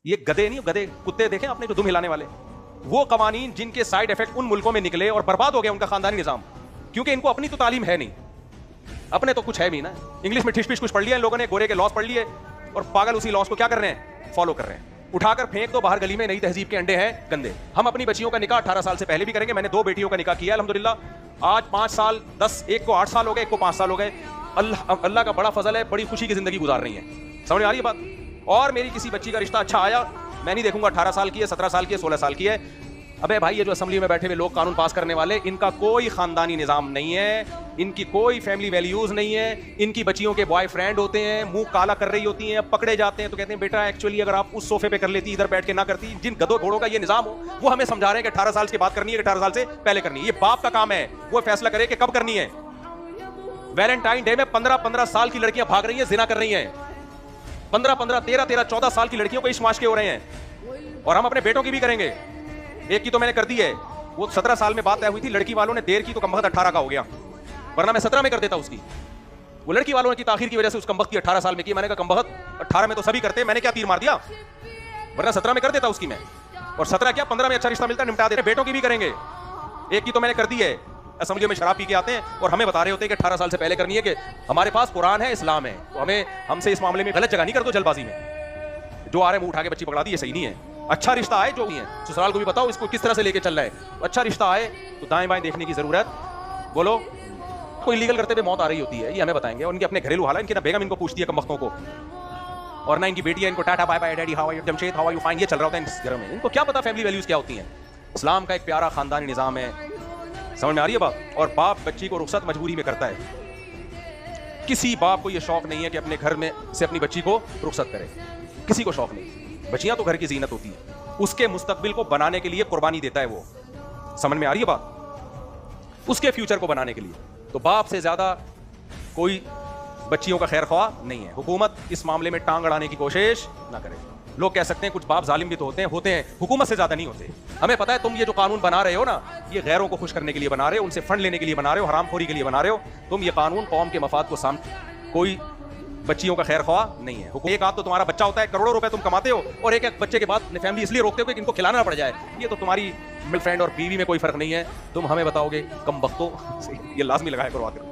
ये गधे नहीं, गधे कुत्ते देखे आपने जो दुम हिलाने वाले, वो कवानीन जिनके साइड इफेक्ट उन मुल्कों में निकले और बर्बाद हो गया उनका खानदानी निजाम, क्योंकि इनको अपनी तो तालीम है नहीं, अपने तो कुछ है भी ना। इंग्लिश में ठिश पिश कुछ पढ़ लिया इन लोगों ने, गोरे के लॉस पढ़ लिए और पागल उसी लॉस को क्या कर रहे हैं, फॉलो कर रहे हैं। उठाकर फेंक दो बाहर गली में, नई तहजीब के अंडे हैं गंदे। हम अपनी बच्चियों का निकाह 18 साल से पहले भी करेंगे। मैंने 2 बेटियों का निकाह किया अल्हम्दुलिल्लाह। आज 5 साल 10, एक को 8 साल हो गए, एक को 5 साल हो गए। अल्लाह का बड़ा फजल है, बड़ी खुशी की जिंदगी गुजार रही है। समझ में आ रही है बात। और मेरी किसी बच्ची का रिश्ता अच्छा आया, मैं नहीं देखूंगा 18 साल की है, 17 साल की है, 16 साल की है। अबे भाई, ये जो असेंबली में बैठे हुए लोग कानून पास करने वाले, इनका कोई खानदानी निजाम नहीं है, इनकी कोई फैमिली वैल्यूज नहीं है। इनकी बच्चियों के बॉयफ्रेंड होते हैं, मुंह काला कर रही होती हैं, पकड़े जाते हैं तो कहते हैं बेटा एक्चुअली अगर आप उस सोफे पे कर लेती, इधर बैठ के ना करती। जिन गधों घोड़ों का ये निजाम हो, वो हमें समझा रहे हैं कि 18 साल के बाद करनी है, 18 साल से पहले करनी है। ये बाप का काम है, वो फैसला करे कि कब करनी है। वैलेंटाइन डे में 15-15 साल की लड़कियां भाग रही हैं, जिना कर रही हैं। 15-15, 13-13, 14 साल की लड़कियों को इश्क माश्के हो रहे हैं, और हम अपने बेटों की भी करेंगे। एक की तो मैंने कर दी है, वो 17 साल में बात तय हुई थी, लड़की वालों ने देर की तो कमबख्त 18 का हो गया, वरना मैं 17 में कर देता उसकी। वो लड़की वालों ने की ताखीर की वजह से उस कमबख्त की 18 साल में की। मैंने कहा कमबख्त 18 में तो सभी करते, मैंने क्या तीर मार दिया, वरना 17 में कर देता उसकी मैं। और 17 क्या 15 में अच्छा रिश्ता मिलता निपटा देते। बेटों की भी करेंगे। एक की तो मैंने कर दी है, असेंबली में शराब पी के आते हैं और हमें बता रहे होते हैं कि 18 साल से पहले करनी है, कि हमारे पास कुरान है, इस्लाम है, तो हमें हमसे इस मामले में गलत जगह नहीं कर दो जल्दबाजी में। जो आ रहे मुंह उठा के बच्ची पकड़ा दी, ये सही नहीं है। अच्छा रिश्ता आए जो भी है, ससुराल को भी बताओ इसको किस तरह से लेके चल रहा है। अच्छा रिश्ता आए तो दाएं बाएं देखने की जरूरत, बोलो कोई लीगल करते हुए मौत आ रही होती है, ये हमें बताएंगे। और इनके अपने घरेलू हाल, इनकी ना बेगम इनको पूछती है कमबख्तों को, और ना इनकी बेटियां इनको tata bye bye daddy how are you, Jamshed how are you fine, ये चल रहा होता है इस घर में। इनको क्या पता फैमिली वैल्यूज क्या होती हैं। इस्लाम का एक प्यारा खानदानी निजाम है, समझ में आ रही है बात। और बाप बच्ची को रुखसत मजबूरी में करता है। किसी बाप को यह शौक नहीं है कि अपने घर में से अपनी बच्ची को रुखसत करे, किसी को शौक नहीं। बच्चियां तो घर की जीनत होती है, उसके मुस्तकबिल को बनाने के लिए कुर्बानी देता है वो। समझ में आ रही है बात, उसके फ्यूचर को बनाने के लिए। तो बाप से ज्यादा कोई बच्चियों का खैर ख्वाह नहीं है। हुकूमत इस मामले में टांग अड़ाने की कोशिश ना करे। लोग कह सकते हैं कुछ बाप जालिम भी तो होते हैं, हुकूमत से ज्यादा नहीं होते। हमें पता है तुम ये जो कानून बना रहे हो ना, ये गैरों को खुश करने के लिए बना रहे हो, उनसे फंड लेने के लिए बना रहे हो, हरामखोरी के लिए बना रहे हो। तुम ये कानून कौम के मफाद को सामने, कोई बच्चियों का खैर ख्वाह नहीं है। एक आध तो तुम्हारा बच्चा होता है, करोड़ों रुपए तुम कमाते हो, और एक एक बच्चे के बाद अपनी फैमिली इसलिए रोकते हो कि इनको खिलाना पड़ जाए। ये तो तुम्हारी गर्लफ्रेंड और बीवी में कोई फर्क नहीं है। तुम हमें बताओगे कमबख्तों, ये लाजमी लगाया करो आखिर।